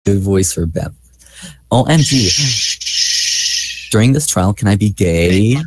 good voice for Bev. OMG. During this trial, can I be gay?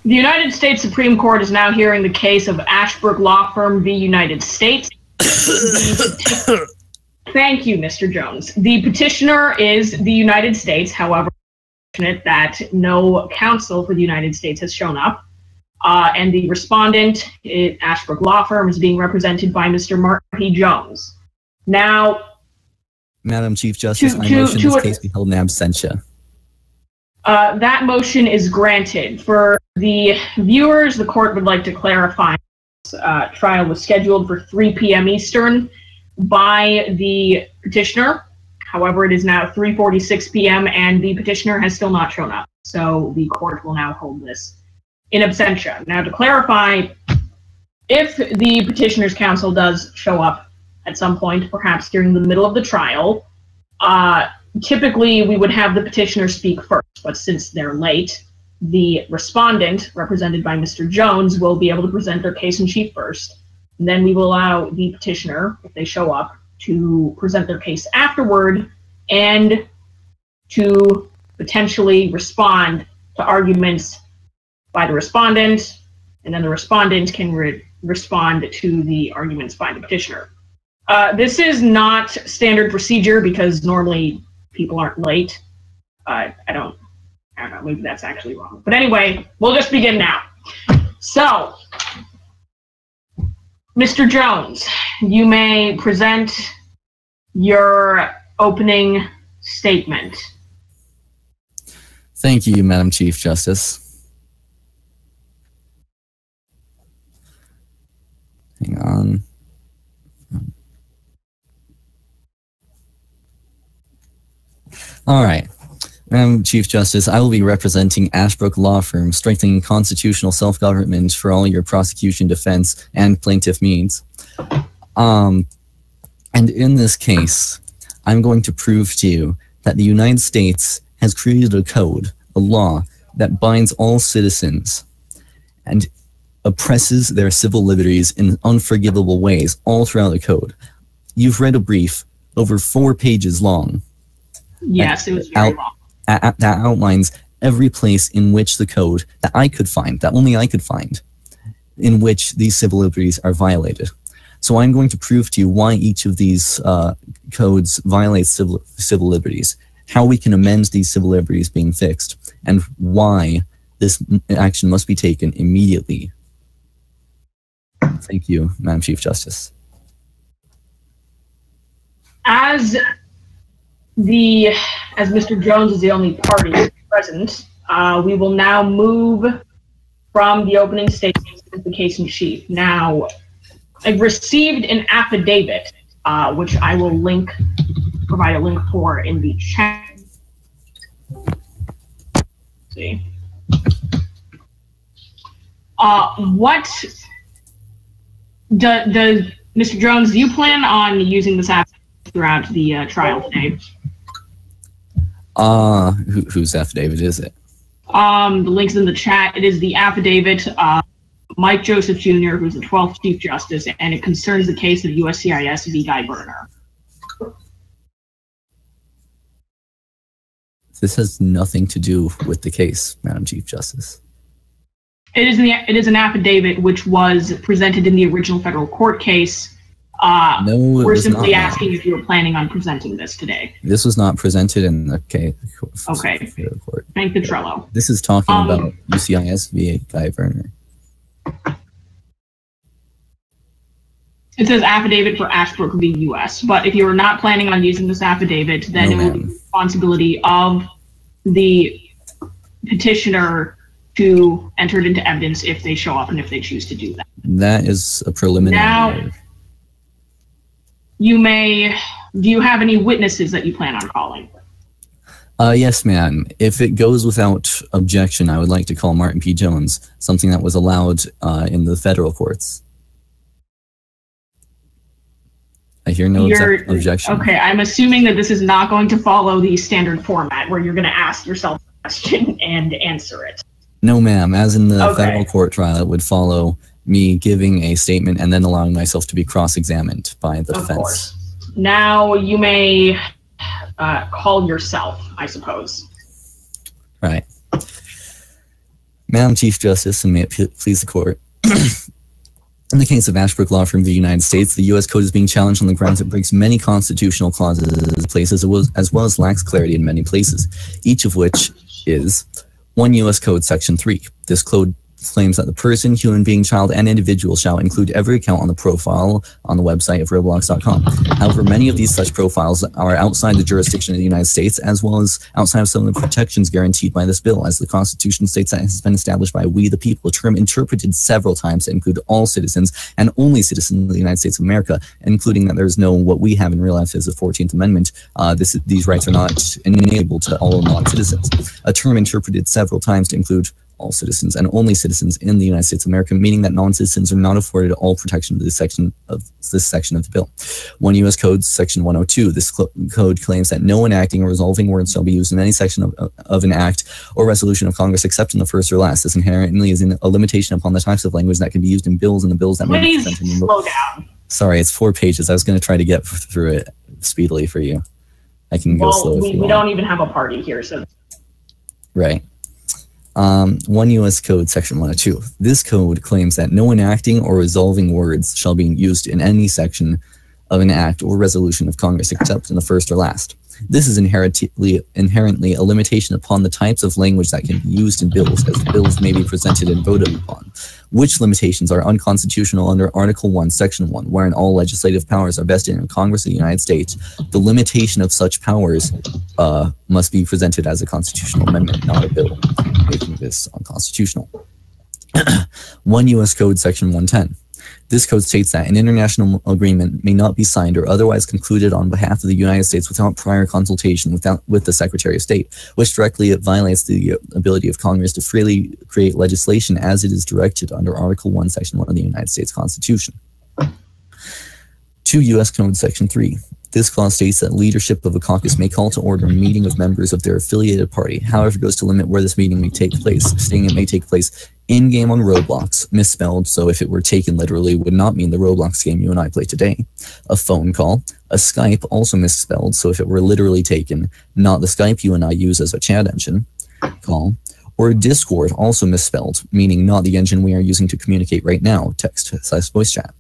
The United States Supreme Court is now hearing the case of Ashbrook Law Firm v. United States. Thank you, Mr. Jones. The petitioner is the United States. However, it's unfortunate that no counsel for the United States has shown up. And the respondent, Ashbrook Law Firm, is being represented by Mr. Martin P. Jones. Now, Madam Chief Justice, I motion this case be held in absentia. That motion is granted. For the viewers, the court would like to clarify this trial was scheduled for 3 p.m. Eastern by the petitioner. However, it is now 3:46 p.m. and the petitioner has still not shown up. So the court will now hold this in absentia. Now, to clarify, if the petitioner's counsel does show up at some point, perhaps during the middle of the trial, typically we would have the petitioner speak first, but since they're late, the respondent, represented by Mr. Jones, will be able to present their case in chief first. And then we will allow the petitioner, if they show up, to present their case afterward and to potentially respond to arguments by the respondent, and then the respondent can respond to the arguments by the petitioner. This is not standard procedure because normally people aren't late. I don't know, maybe that's actually wrong. But anyway, we'll just begin now. So, Mr. Jones, you may present your opening statement. Thank you, Madam Chief Justice. Hang on. All right. Madam Chief Justice, I will be representing Ashbrook Law Firm, strengthening constitutional self-government for all your prosecution, defense, and plaintiff needs. And in this case, I'm going to prove to you that the United States has created a code, a law, that binds all citizens and oppresses their civil liberties in unforgivable ways all throughout the code. You've read a brief over 4 pages long. Yes, it was very long. That outlines every place in which the code that I could find, that only I could find, in which these civil liberties are violated. So I'm going to prove to you why each of these codes violates civil liberties, how we can amend these civil liberties being fixed, and why this action must be taken immediately. Thank you, Madam Chief Justice. As Mr. Jones is the only party present, we will now move from the opening statements to the case in chief. Now, I've received an affidavit, which I will provide a link for in the chat. Let's see. What does Mr. Jones, do you plan on using this affidavit throughout the trial today? Whose affidavit is it? The link's in the chat. It is the affidavit Mike Joseph Jr., who's the 12th Chief Justice, and it concerns the case of USCIS v. Guy Berner. This has nothing to do with the case, Madam Chief Justice. It is an affidavit which was presented in the original federal court case. No, we're simply asking if you were planning on presenting this today. This was not presented in the case. Okay. Thank the Trello. This is talking about UCIS v. Guy Berner. It says affidavit for Ashbrook v. U.S., but if you are not planning on using this affidavit, then it will be the responsibility of the petitioner to enter it into evidence if they show up and if they choose to do that. That is a preliminary. Now, do you have any witnesses that you plan on calling? Yes, ma'am. If it goes without objection, I would like to call Martin P. Jones, something that was allowed in the federal courts. I hear no objection. Okay, I'm assuming that this is not going to follow the standard format where you're going to ask yourself a question and answer it. No, ma'am. As in the federal court trial, it would follow me giving a statement and then allowing myself to be cross-examined by the defense. Of course. Now you may call yourself, I suppose. Right. Madam Chief Justice, and may it please the court. In the case of Ashbrook Law Firm v. United States, the U.S. Code is being challenged on the grounds it breaks many constitutional clauses as well as lacks clarity in many places, each of which is 1 U.S. Code Section 3. This code claims that the person, human being, child, and individual shall include every account on the profile on the website of Roblox.com. However, many of these such profiles are outside the jurisdiction of the United States, as well as outside of some of the protections guaranteed by this bill, as the Constitution states that it has been established by we the people, a term interpreted several times to include all citizens and only citizens of the United States of America, including that there is no, what we have in real life is the 14th Amendment. These rights are not enabled to all non-citizens. A term interpreted several times to include all citizens and only citizens in the United States of America, meaning that non-citizens are not afforded all protection of this section of the bill. 1 U.S. Code Section 102. This code claims that no enacting or resolving words shall be used in any section of an act or resolution of Congress except in the first or last. This inherently is a limitation upon the types of language that can be used in bills and the bills that may be presented in slow down. Sorry, it's 4 pages. I was going to try to get through it speedily for you. I can go slow if you want. We don't even have a party here, so. Right. 1 U.S. Code Section 102. This code claims that no enacting or resolving words shall be used in any section of an act or resolution of Congress except in the first or last. This is inherently a limitation upon the types of language that can be used in bills, as the bills may be presented and voted upon, which limitations are unconstitutional under Article 1, Section 1, wherein all legislative powers are vested in Congress of the United States. The limitation of such powers must be presented as a constitutional amendment, not a bill, making this unconstitutional. 1 U.S. Code Section 110. This code states that an international agreement may not be signed or otherwise concluded on behalf of the United States without prior consultation with the Secretary of State, which directly violates the ability of Congress to freely create legislation as it is directed under Article 1, Section 1 of the United States Constitution. 2 U.S. Code Section 3. This clause states that leadership of a caucus may call to order a meeting of members of their affiliated party, however goes to limit where this meeting may take place, stating it may take place in-game on Roblox, misspelled, so if it were taken literally would not mean the Roblox game you and I play today. A phone call, a Skype, also misspelled, so if it were literally taken, not the Skype you and I use as a chat engine call, or a Discord, also misspelled, meaning not the engine we are using to communicate right now, text/voice chat.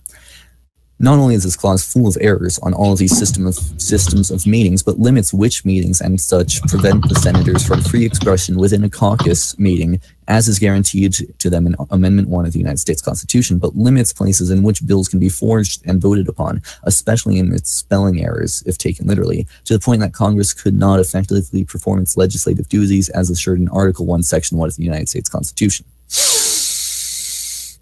Not only is this clause full of errors on all of these systems of meetings, but limits which meetings and such prevent the senators from free expression within a caucus meeting, as is guaranteed to them in Amendment 1 of the United States Constitution, but limits places in which bills can be forged and voted upon, especially in its spelling errors, if taken literally, to the point that Congress could not effectively perform its legislative duties as assured in Article 1, Section 1 of the United States Constitution.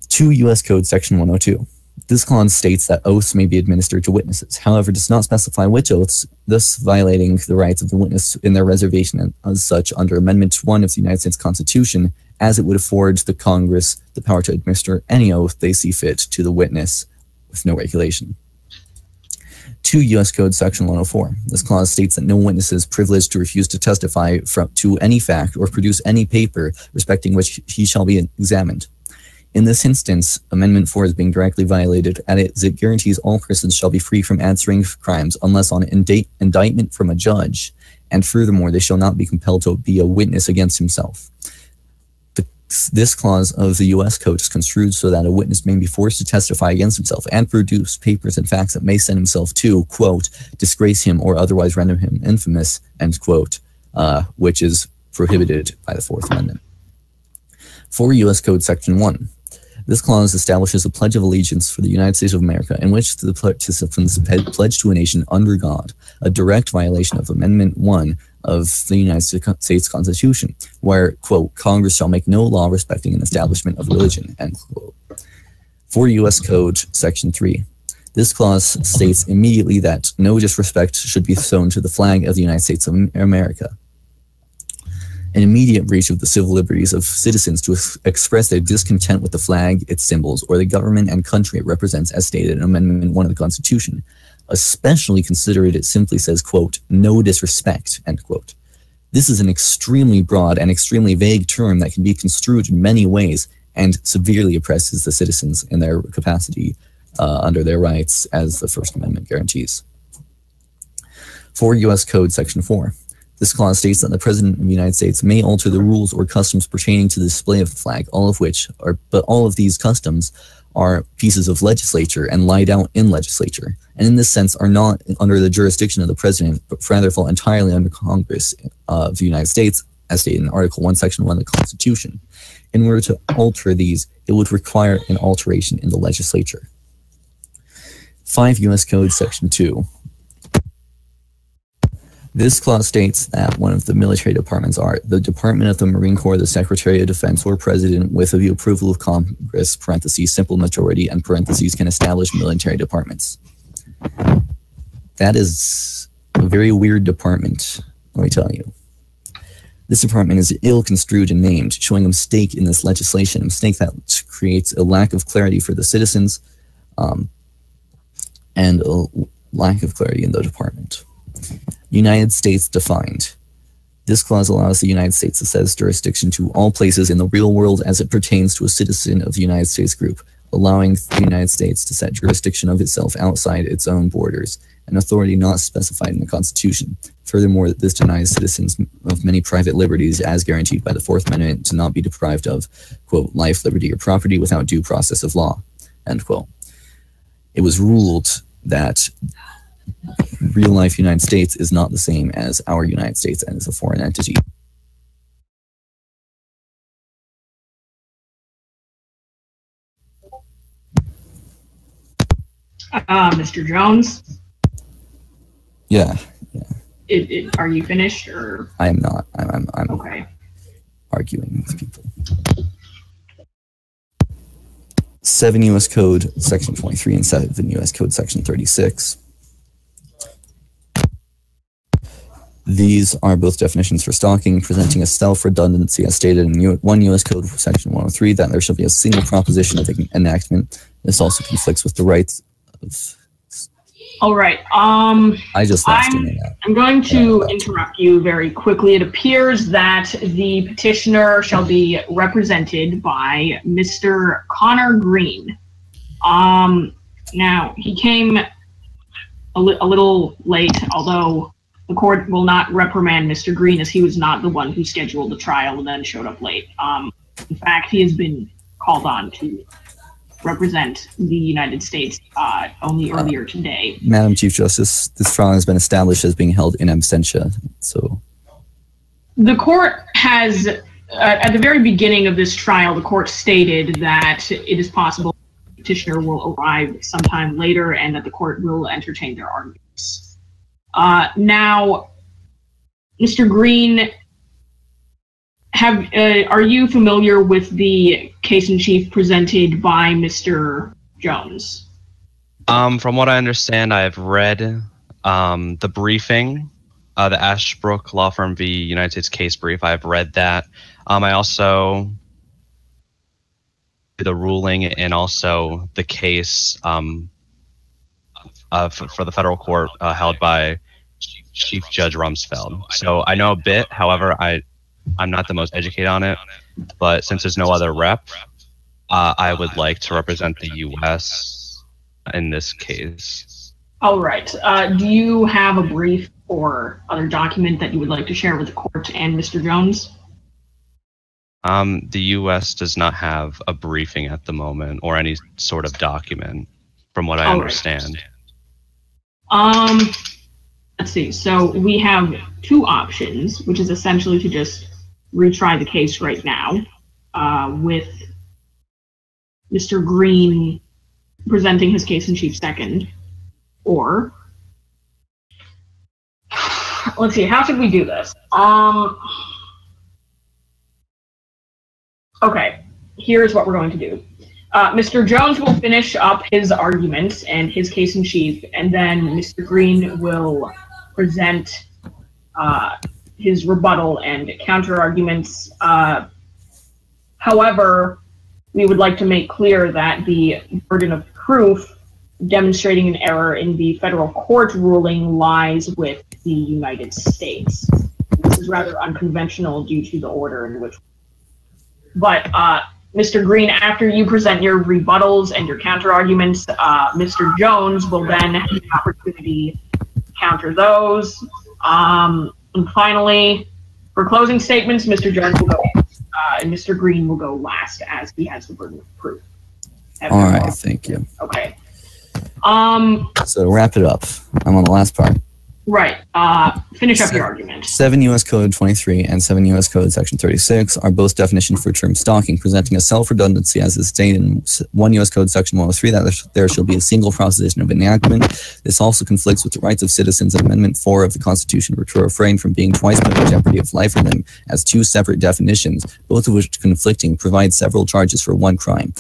2 U.S. Code Section 102. This clause states that oaths may be administered to witnesses, however does not specify which oaths, thus violating the rights of the witness in their reservation and as such under Amendment 1 of the United States Constitution, as it would afford the Congress the power to administer any oath they see fit to the witness with no regulation. 2 U.S. Code Section 104. This clause states that no witness is privileged to refuse to testify to any fact or produce any paper respecting which he shall be examined. In this instance, Amendment 4 is being directly violated, as it guarantees all persons shall be free from answering for crimes unless on indictment from a judge, and furthermore, they shall not be compelled to be a witness against himself. This clause of the U.S. Code is construed so that a witness may be forced to testify against himself and produce papers and facts that may send himself to, quote, disgrace him or otherwise render him infamous, end quote, which is prohibited by the Fourth Amendment. 4 U.S. Code Section 1. This clause establishes a pledge of allegiance for the United States of America in which the participants pledge to a nation under God, a direct violation of Amendment 1 of the United States Constitution, where, quote, Congress shall make no law respecting an establishment of religion, end quote. 4 U.S. Code Section 3. This clause states immediately that no disrespect should be shown to the flag of the United States of America. An immediate breach of the civil liberties of citizens to express their discontent with the flag, its symbols, or the government and country it represents as stated in Amendment 1 of the Constitution. Especially considered it simply says, quote, no disrespect, end quote. This is an extremely broad and extremely vague term that can be construed in many ways and severely oppresses the citizens in their capacity under their rights as the First Amendment guarantees. 4 U.S. Code Section 4. This clause states that the President of the United States may alter the rules or customs pertaining to the display of the flag, all of these customs are pieces of legislature and lie down in legislature, and in this sense are not under the jurisdiction of the President, but rather fall entirely under Congress of the United States, as stated in Article 1, Section 1 of the Constitution. In order to alter these, it would require an alteration in the legislature. 5 U.S. Code Section 2. This clause states that one of the military departments are the Department of the Marine Corps, the Secretary of Defense, or President, with the approval of Congress, parentheses, simple majority, and parentheses, can establish military departments. That is a very weird department, let me tell you. This department is ill-construed and named, showing a mistake in this legislation, a mistake that creates a lack of clarity for the citizens, and a lack of clarity in the department. United States defined. This clause allows the United States to set jurisdiction to all places in the real world as it pertains to a citizen of the United States group, allowing the United States to set jurisdiction of itself outside its own borders, an authority not specified in the Constitution. Furthermore, this denies citizens of many private liberties as guaranteed by the Fourth Amendment to not be deprived of, quote, life, liberty, or property without due process of law, end quote. It was ruled that real life United States is not the same as our United States and is a foreign entity. Mr. Jones? Yeah. Are you finished, or? I am not. I'm okay. Arguing with people. 7 U.S. Code Section 23 and 7 U.S. Code Section 36. These are both definitions for stalking, presenting a self-redundancy as stated in 1 U.S. Code Section 103 that there shall be a single proposition of enactment. This also conflicts with the rights of... All right. I just lost I'm going to interrupt you very quickly. It appears that the petitioner shall be represented by Mr. Connor Green. Now, he came a little late, although the court will not reprimand Mr. Green as he was not the one who scheduled the trial and then showed up late. In fact, he has been called on to represent the United States only earlier today. Madam Chief Justice, this trial has been established as being held in absentia, so... The court has, at the very beginning of this trial, the court stated that it is possible the petitioner will arrive sometime later and that the court will entertain their arguments. Now, Mr. Green, are you familiar with the case in chief presented by Mr. Jones? From what I understand, I've read the briefing, the Ashbrook Law Firm v. United States case brief. I've read that. I also the ruling and also the case for the federal court held by Chief Judge Rumsfeld. So I know a bit. However, I'm not the most educated on it. But since there's no other rep, I would like to represent the U.S. in this case. All right. Do you have a brief or other document that you would like to share with the court and Mr. Jones? The U.S. does not have a briefing at the moment or any sort of document, from what I understand. Let's see. So we have two options, which is essentially to just retry the case right now, with Mr. Green presenting his case in chief second, or let's see, how should we do this? Okay, here's what we're going to do. Mr. Jones will finish up his arguments and his case in chief, and then Mr. Green will present his rebuttal and counter arguments. However, we would like to make clear that the burden of proof demonstrating an error in the federal court ruling lies with the United States. This is rather unconventional due to the order in which. But Mr. Green, after you present your rebuttals and your counter arguments, Mr. Jones will then have the opportunity to counter those. And finally, for closing statements, Mr. Jones will go and Mr. Green will go last as he has the burden of proof. All right, thank you. Okay. So wrap it up. I'm on the last part. Right. Finish up your argument. 7 U.S. Code 23 and 7 U.S. Code Section 36 are both definitions for term stalking, presenting a self-redundancy as is stated in 1 U.S. Code Section 103 that there shall be a single proposition of enactment. This also conflicts with the rights of citizens in Amendment 4 of the Constitution, which refrain from being twice put in jeopardy of life for them as two separate definitions, both of which conflicting provide several charges for one crime.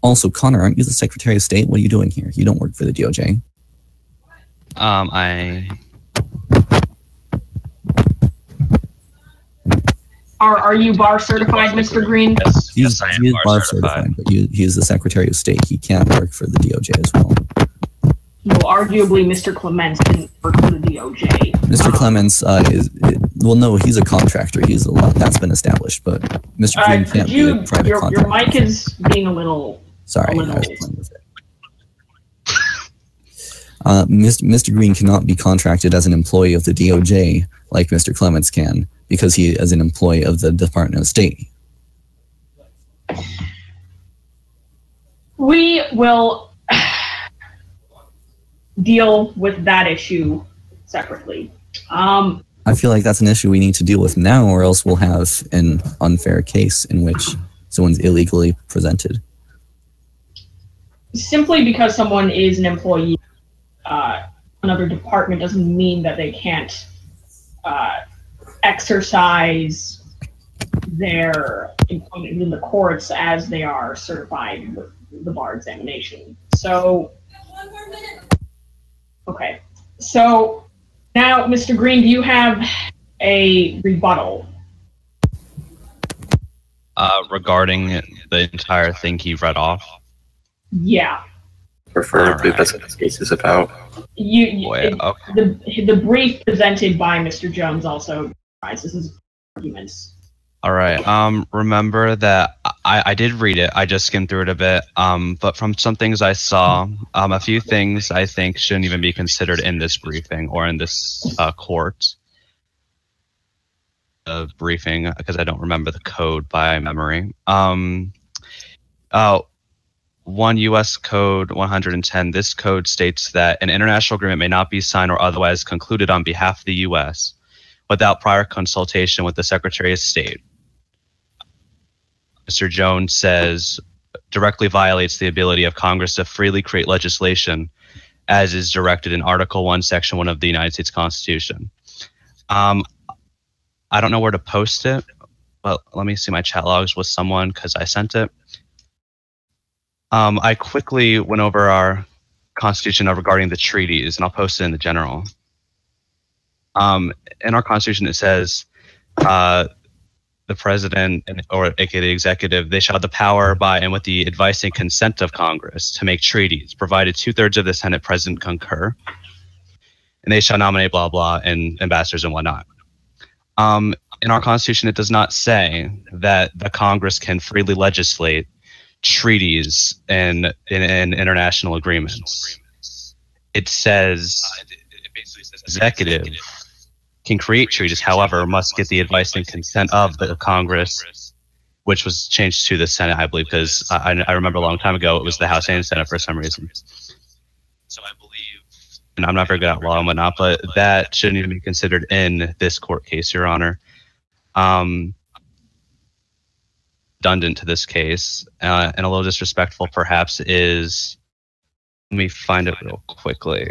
Also, Connor, aren't you the Secretary of State? What are you doing here? You don't work for the DOJ. Are you bar certified, Mr. Green? Yes, I am he is bar certified. But he is the Secretary of State. He can't work for the DOJ as well. Well, arguably, Mr. Clements didn't work for the DOJ. Mr. Clements well, no, he's a contractor. He's a lot. That's been established. But Mr. Green can't be a private contractor. Your mic is being a little. Sorry, I was playing with it. Mr. Green cannot be contracted as an employee of the DOJ like Mr. Clements can, because he is an employee of the Department of State. We will deal with that issue separately. I feel like that's an issue we need to deal with now, or else we'll have an unfair case in which someone's illegally presented. Simply because someone is an employee another department doesn't mean that they can't exercise their employment in the courts as they are certified with the bar examination. So, okay. So now, Mr. Green, do you have a rebuttal? Regarding the entire thing he read off? Yeah. Preferably, that's what this case is about. The brief presented by Mr. Jones also rises his arguments. All right. Remember that I did read it. I just skimmed through it a bit. But from some things I saw, a few things I think shouldn't even be considered in this briefing or in this court briefing, because I don't remember the code by memory. 1 U.S. Code 110, this code states that an international agreement may not be signed or otherwise concluded on behalf of the U.S. without prior consultation with the Secretary of State. Mr. Jones says directly violates the ability of Congress to freely create legislation as is directed in Article 1, Section 1 of the United States Constitution. I don't know where to post it, but let me see my chat logs with someone because I sent it. I quickly went over our Constitution regarding the treaties, and I'll post it in the general. In our Constitution, it says the president, or aka the executive, they shall have the power by and with the advice and consent of Congress to make treaties, provided 2/3 of the Senate President concur, and they shall nominate blah blah and ambassadors and whatnot. In our Constitution, it does not say that the Congress can freely legislate treaties and in international agreements. It says executive can create treaties, however, must get the advice and consent of the Congress, which was changed to the Senate, I believe, because I remember a long time ago it was the House and Senate for some reason. So I believe, and I'm not very good at law and whatnot, but that shouldn't even be considered in this court case, Your Honor. Redundant to this case, and a little disrespectful perhaps, is, let me find it real quickly.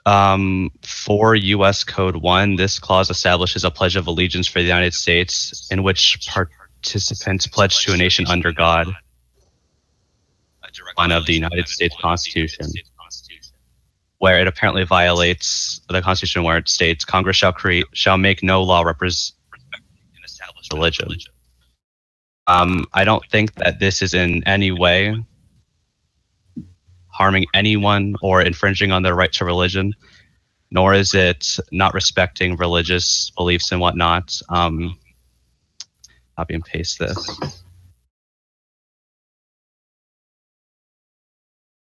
For U.S. Code 1, this clause establishes a pledge of allegiance for the United States in which participants pledge to a nation under God, one of the United States Constitution, where it apparently violates the Constitution, where it states Congress shall make no law representing an established religion. I don't think that this is in any way harming anyone or infringing on their right to religion, nor is it not respecting religious beliefs and whatnot. Copy and paste this.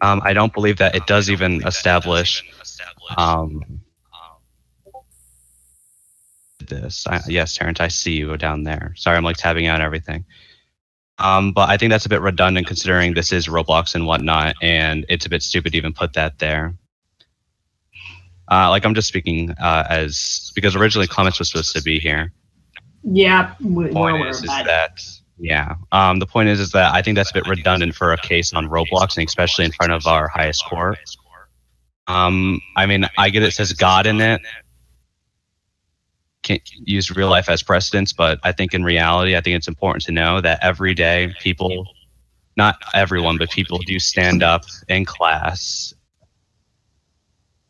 I don't believe that it does even establish this. Yes, Terrence, I see you down there. Sorry, I'm like tabbing out everything. But I think that's a bit redundant considering this is Roblox and whatnot, and it's a bit stupid to even put that there. Like, I'm just speaking because originally Clements was supposed to be here. Yeah, the point is that the point is that I think that's a bit redundant for a case on Roblox, and especially in front of our highest court. I mean, I get it says God in it. Can't use real life as precedence, but I think in reality, I think it's important to know that every day people, not everyone, but people do stand up in class,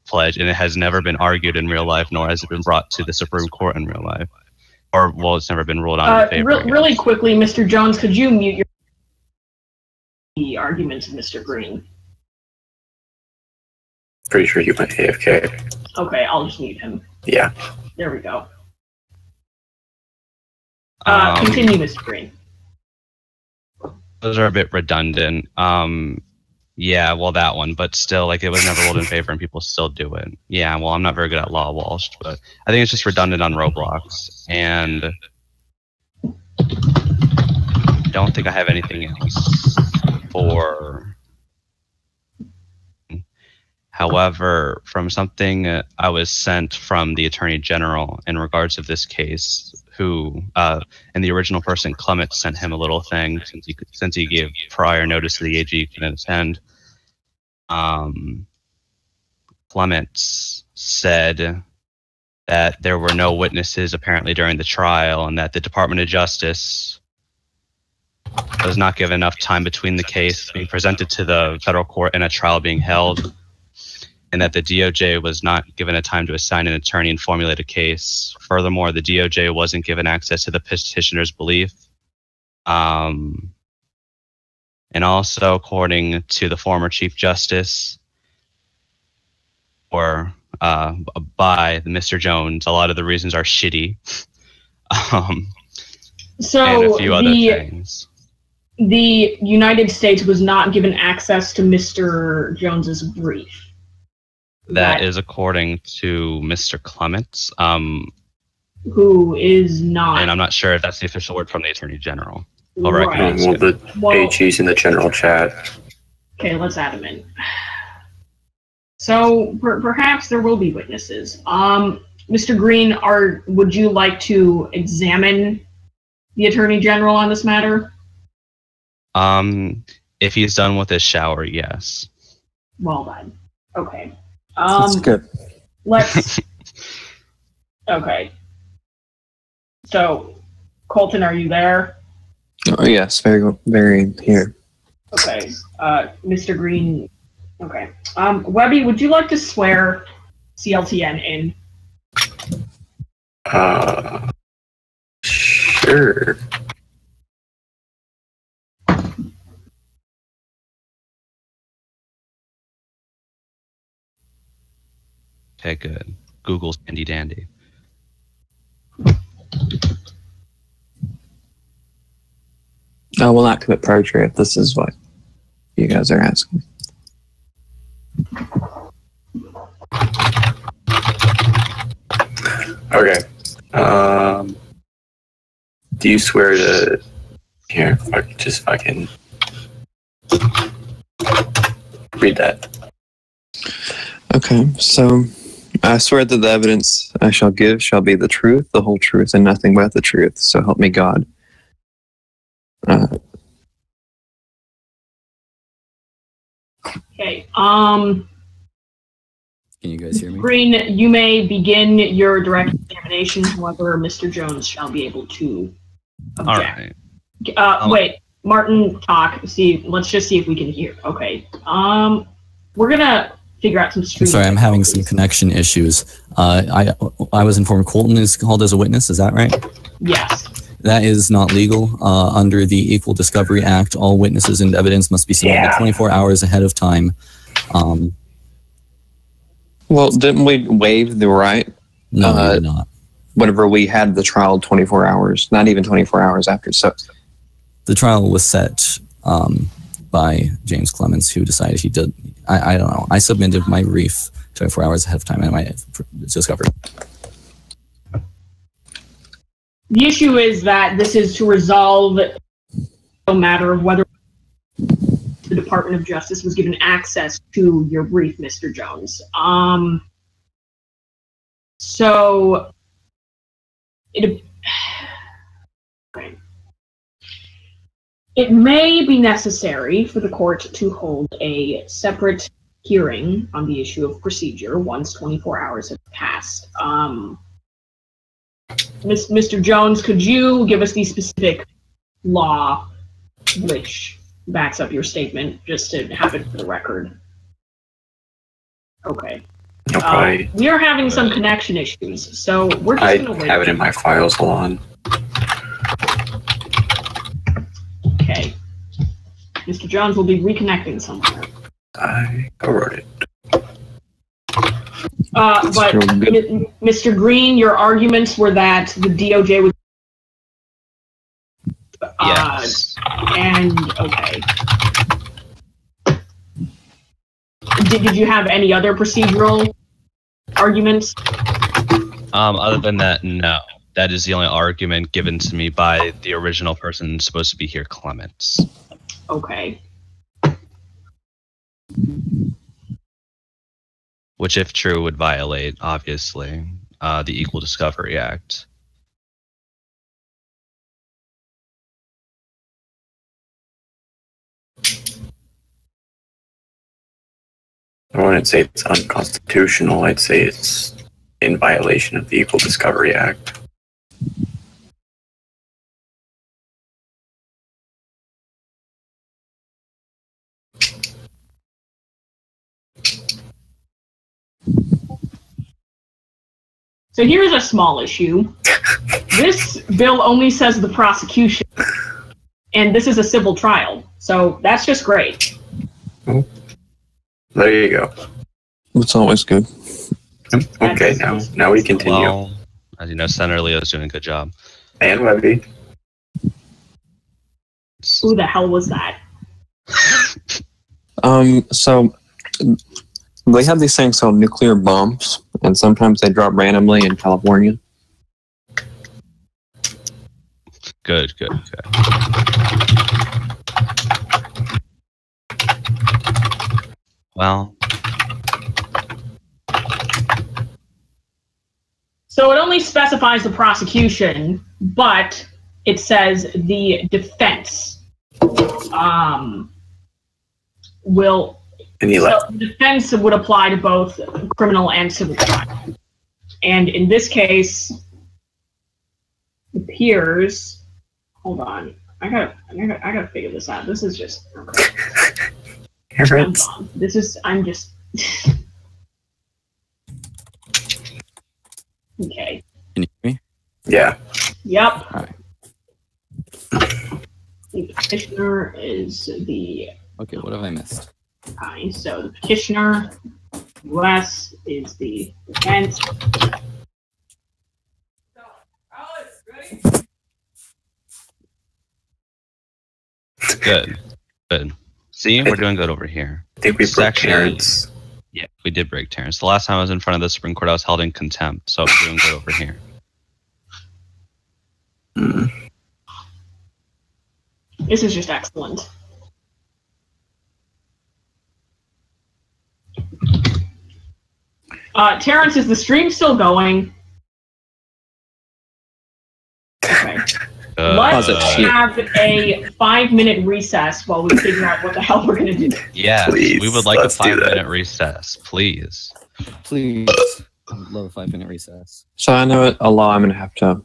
pledge, and it has never been argued in real life, nor has it been brought to the Supreme Court in real life. Or, well, it's never been ruled on in favor. Really quickly, Mr. Jones, could you mute the arguments of Mr. Green? Pretty sure you went AFK. Okay, I'll just mute him. Yeah. There we go. Continue, Mr. Green. Those are a bit redundant. Yeah, well, that one, but still, like, it was never ruled in favor and people still do it. Yeah, well, I'm not very good at law, Walsh, but I think it's just redundant on Roblox, and I don't think I have anything else for. However, from something I was sent from the Attorney General in regards of this case, who, and the original person, Clement, sent him a little thing since he gave prior notice to the AG he couldn't attend. Clement said that there were no witnesses apparently during the trial, and that the Department of Justice was not given enough time between the case being presented to the federal court and a trial being held, and that the DOJ was not given a time to assign an attorney and formulate a case. Furthermore, the DOJ wasn't given access to the petitioner's belief. And also, according to the former Chief Justice, or by Mr. Jones, a lot of the reasons are shitty. So and a few other things. The United States was not given access to Mr. Jones's brief. That is according to Mr. Clements. Who is not. And I'm not sure if that's the official word from the Attorney General. I'll recognize Well, you. the AG's in the general chat. Okay, let's add him in. So perhaps there will be witnesses. Mr. Green, would you like to examine the Attorney General on this matter? If he's done with his shower, yes. Well done. Okay. That's good. Let's. Okay. So, Colton, are you there? Oh, yes, very, very here. Okay. Mr. Green. Okay. Webby, would you like to swear CLTN in? Sure. Okay, good. Google's handy dandy. I will not commit perjury if this is what you guys are asking. Okay. Do you swear to... Here, if I can read that. Okay, so I swear that the evidence I shall give shall be the truth, the whole truth, and nothing but the truth. So help me God. Okay. Can you guys hear me? Green, you may begin your direct examination. However, Mr. Jones shall be able to object. All right. Wait, Martin, talk. Let's just see if we can hear. Okay. We're gonna figure out some. I'm sorry, I'm having some connection issues. I was informed Colton is called as a witness. Is that right? Yes. That is not legal. Under the Equal Discovery Act, all witnesses and evidence must be submitted 24 hours ahead of time. Well, didn't we waive the right? No, we did not. Whenever we had the trial 24 hours, not even 24 hours after. So The trial was set by James Clemens, who decided he did. I don't know. I submitted my brief 24 hours ahead of time, and I discovered. The issue is that this is to resolve no matter of whether the Department of Justice was given access to your brief, Mr. Jones. So it may be necessary for the court to hold a separate hearing on the issue of procedure once 24 hours have passed. Mr. Jones, could you give us the specific law which backs up your statement, just to have it for the record? Okay. We are having some connection issues, so we're just going to wait. I have it in my files, hold on. Okay. Mr. Jones will be reconnecting somewhere. I wrote it. But Mr. Green, your arguments were that the DOJ was Yes. and okay. Did you have any other procedural arguments? Other than that, no. That is the only argument given to me by the original person supposed to be here, Clements. Okay. Which, if true, would violate, obviously, the Equal Discovery Act. I wouldn't say it's unconstitutional. I'd say it's in violation of the Equal Discovery Act. So here's a small issue. This bill only says the prosecution, and this is a civil trial, so that's just great. Oh. There you go. it's always good. Okay, now we continue. Well, as you know, Senator Leo's doing a good job. And Webby. Who the hell was that? So they have these things called nuclear bombs, and sometimes they drop randomly in California. Good. Well, So it only specifies the prosecution, but it says the defense will. And he So left. the defense would apply to both criminal and civil trial. And in this case, it appears. Hold on, I gotta figure this out. This is just. Terrence. This is. I'm just. Okay. Can you hear me? Yeah. Yep. All right. The petitioner is the Okay, what have I missed? guy. So the petitioner, US, is the defense. good. See, we're doing good over here. I think we It's broke actually- Terrence. Yeah, we did break Terrence. The last time I was in front of the Supreme Court, I was held in contempt, so we're doing good over here. Hmm. This is just excellent. Terrence, is the stream still going? Okay. Let's have a 5-minute recess while we figure out what the hell we're gonna do. Yes, Please, we would like a let's do that. 5-minute recess, please. Please. I'd love a 5-minute recess. So I know a law I'm going to have to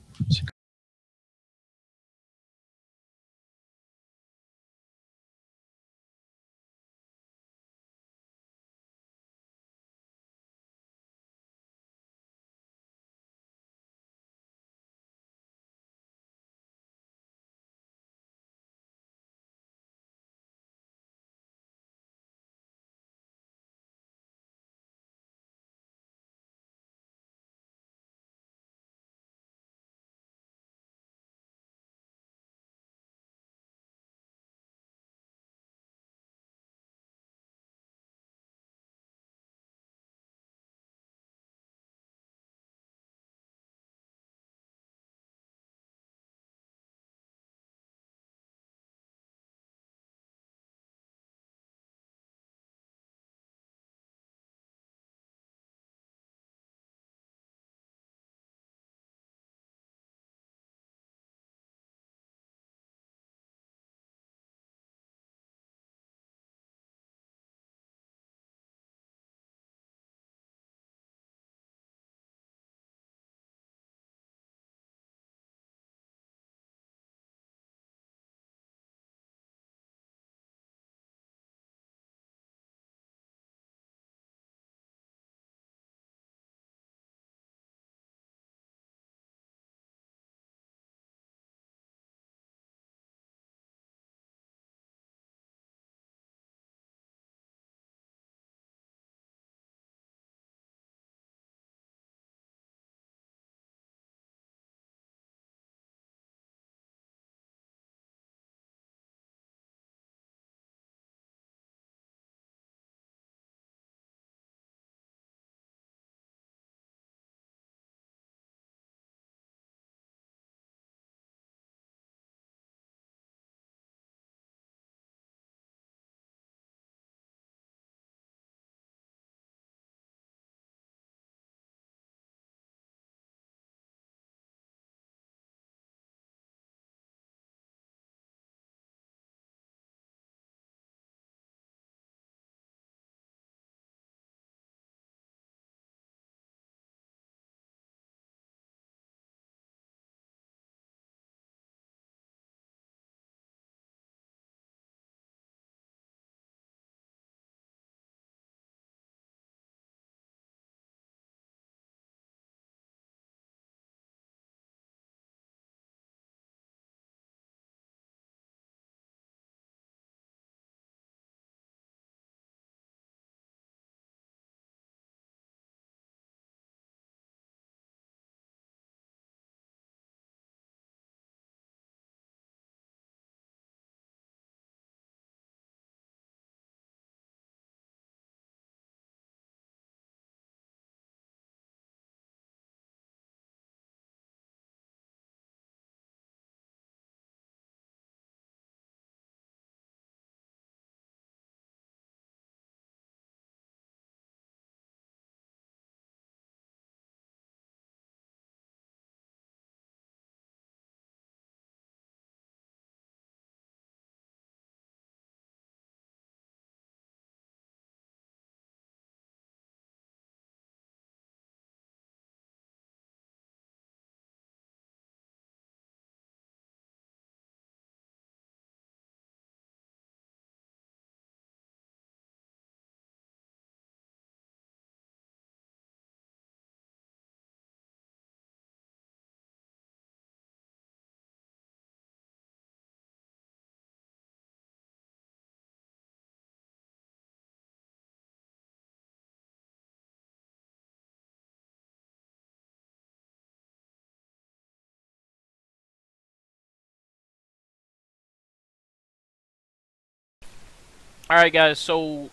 All right, guys. So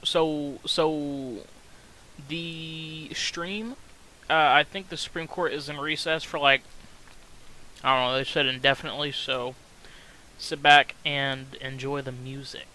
the stream. I think the Supreme Court is in recess for like, I don't know. They said indefinitely. So sit back and enjoy the music.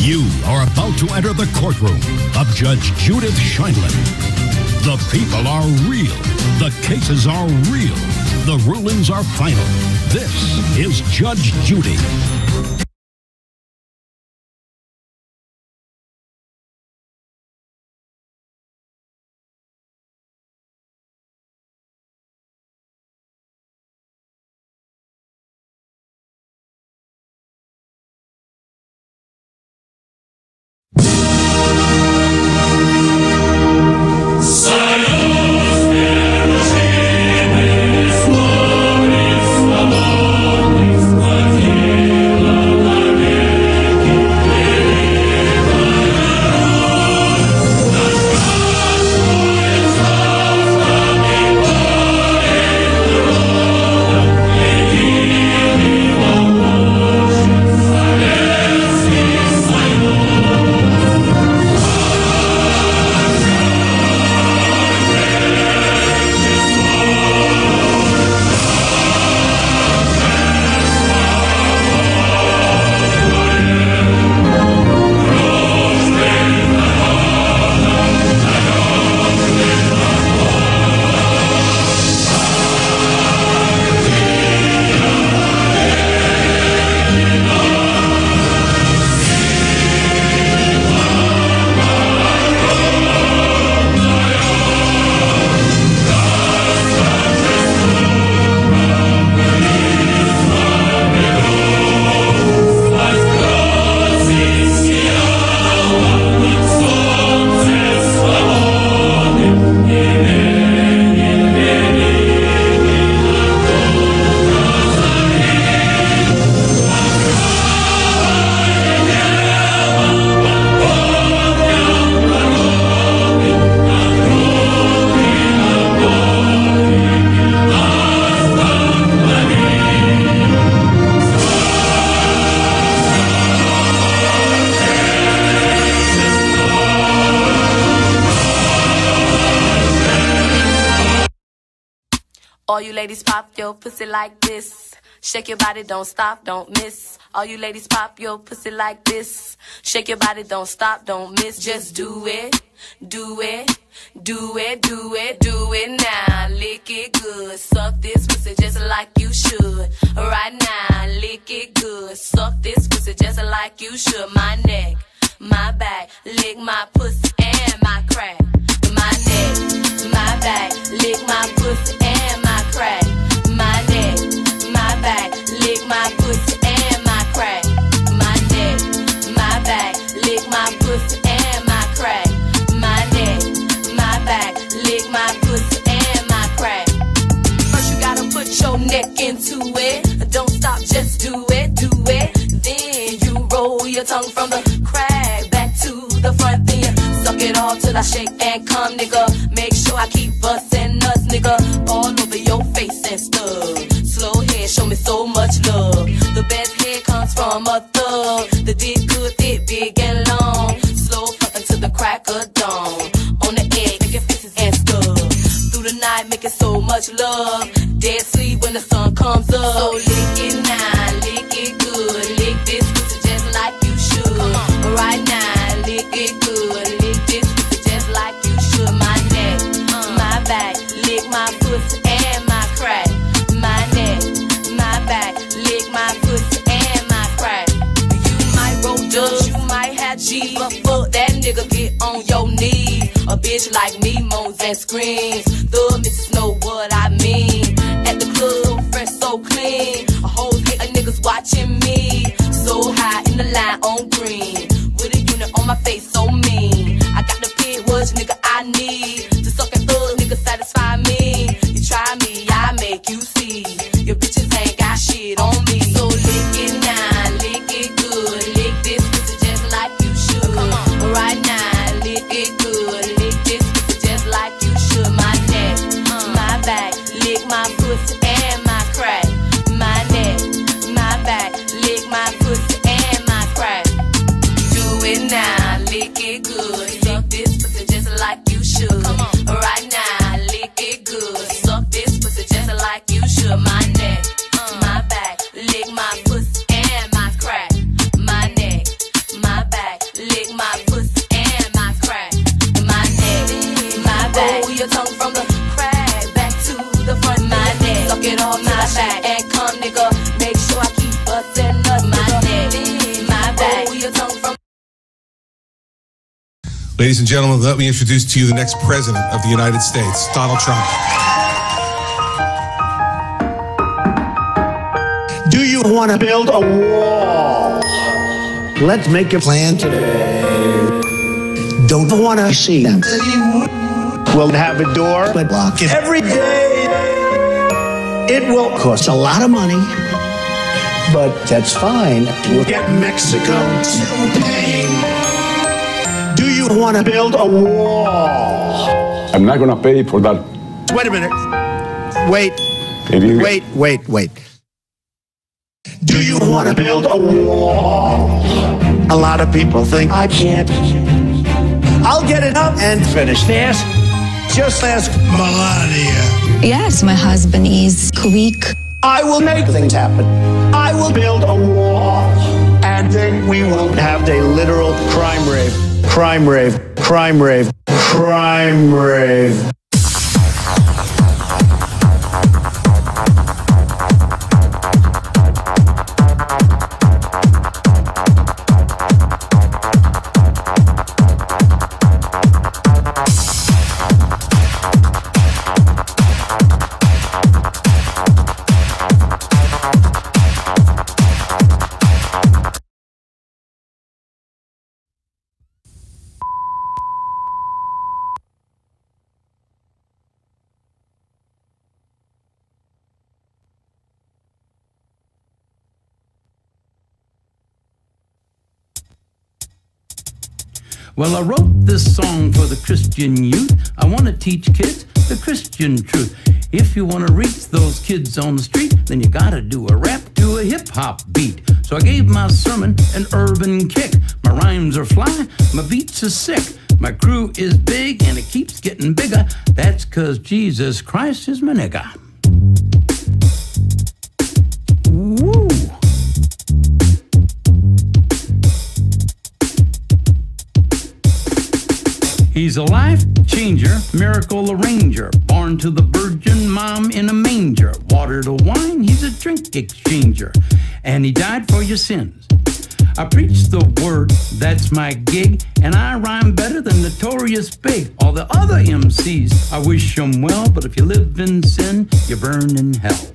You are about to enter the courtroom of Judge Judith Sheindlin. The people are real. The cases are real. The rulings are final. This is Judge Judy. Salus, All you ladies pop your pussy like this. Shake your body, don't stop, don't miss. All you ladies pop your pussy like this. Shake your body, don't stop, don't miss. Just do it, do it, do it, do it, do it now. Lick it good, suck this pussy just like you should. Right now, lick it good, suck this pussy just like you should. My neck, my back, lick my pussy and my crack. My neck, my back, lick my pussy and my crack. My neck, my back, lick my pussy and my crack. My neck, my back, lick my pussy and my crack. My neck, my back, lick my pussy and my crack. First you gotta put your neck into it. Don't stop, just do it, do it. Then you roll your tongue from the crack back to the front. Then you suck it all till I shake and come, nigga. Make sure I keep bustin' nuts, nigga, all over your face and stuff. Slow head, show me so much love. The best head comes from a thug. The dick good, thick, big and long. Slow fucking to the crack of dawn. On the edge, making faces and stuff. Through the night, making so much love. Dead sleep when the sun comes up. So lick it now, lick it good. Lick this pussy just like you should. Right now, lick it good. Lick this pussy just like you should. My neck, my back, lick my pussy and my crack. My neck, my back, lick my pussy and my crack. You might roll dubs, you might have G, but fuck that nigga, get on your knees. A bitch like me moans and screams. The missus know what I mean. At the club, fresh so clean. A whole hate of niggas watching me. So high in the line on green. With a unit on my face so mean. I got the pig was nigga I need. To suck and thug nigga satisfy me. You try me, I make you see. Your bitches ain't got shit on me. So lick it now, lick it good. Lick this pussy just like you should. Come on, right now, lick it good. Lick this pussy just like you should. My neck, my back, lick my pussy and my crack. My neck, my back, lick my pussy and my crack. Do it now, lick it good. Suck this pussy just like you should. Come on, right now, lick it good. Suck this pussy just like you should. My neck, my back, lick my pussy and my crack. My neck, my back, lick my pussy and my crack. My neck, my back, roll your tongue from the crack back to the front. My neck, suck it all my back and come, nigga. Make sure I keep bustin' nuts. My neck, my back, roll your tongue from. Ladies and gentlemen, let me introduce to you the next president of the United States, Donald Trump. Do you want to build a wall? Let's make a plan today. Don't want to see them. We'll have a door, but lock it every day. It will cost a lot of money, but that's fine. We'll get Mexico to pay. Do you want to build a wall? I'm not going to pay for that. Wait a minute. Wait. Wait. Do you want to build a wall? A lot of people think I can't. I'll get it up and finish. Just ask Melania. Yes, my husband is quick. I will make things happen. I will build a wall. And then we will have a literal crime rave. Crime rave, crime rave, crime rave. Well, I wrote this song for the Christian youth. I want to teach kids the Christian truth. If you want to reach those kids on the street, then you gotta do a rap to a hip-hop beat. So I gave my sermon an urban kick. My rhymes are fly, my beats are sick. My crew is big and it keeps getting bigger. That's 'cause Jesus Christ is my nigga. Woo! He's a life changer, miracle arranger, born to the virgin mom in a manger. Water to wine, he's a drink exchanger, and he died for your sins. I preach the word, that's my gig, and I rhyme better than Notorious Big. All the other MCs, I wish them well, but if you live in sin, you burn in hell.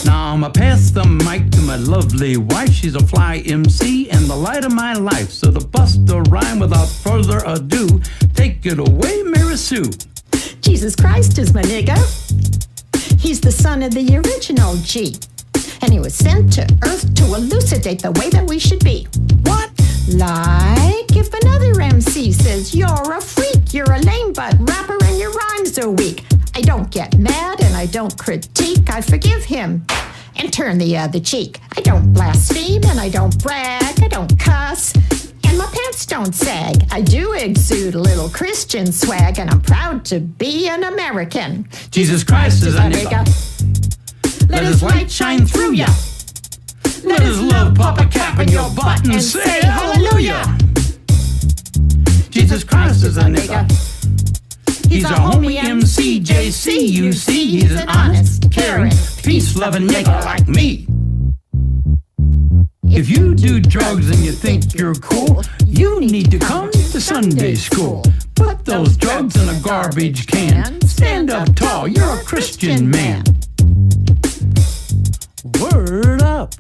Now I'ma pass the mic to my lovely wife. She's a fly MC and the light of my life. So to bust a rhyme without further ado, take it away, Mary Sue. Jesus Christ is my nigga. He's the son of the original G. And he was sent to earth to elucidate the way that we should be. What? Like if another MC says you're a freak, you're a lame butt rapper and your rhymes are weak. I don't get mad and I don't critique. I forgive him and turn the other cheek. I don't blaspheme and I don't brag. I don't cuss and my pants don't sag. I do exude a little Christian swag and I'm proud to be an American. Jesus Christ is a nigga. Let his light shine through ya. Let his love pop a cap in your butt and say hallelujah. Jesus Christ is a nigga. He's a homie MC, JC, you see. He's an honest, caring, peace-loving nigga like me. If you do drugs and you think you're cool, you need to come to Sunday school. Put those drugs in a garbage can. Stand up tall, you're a Christian man. Word up.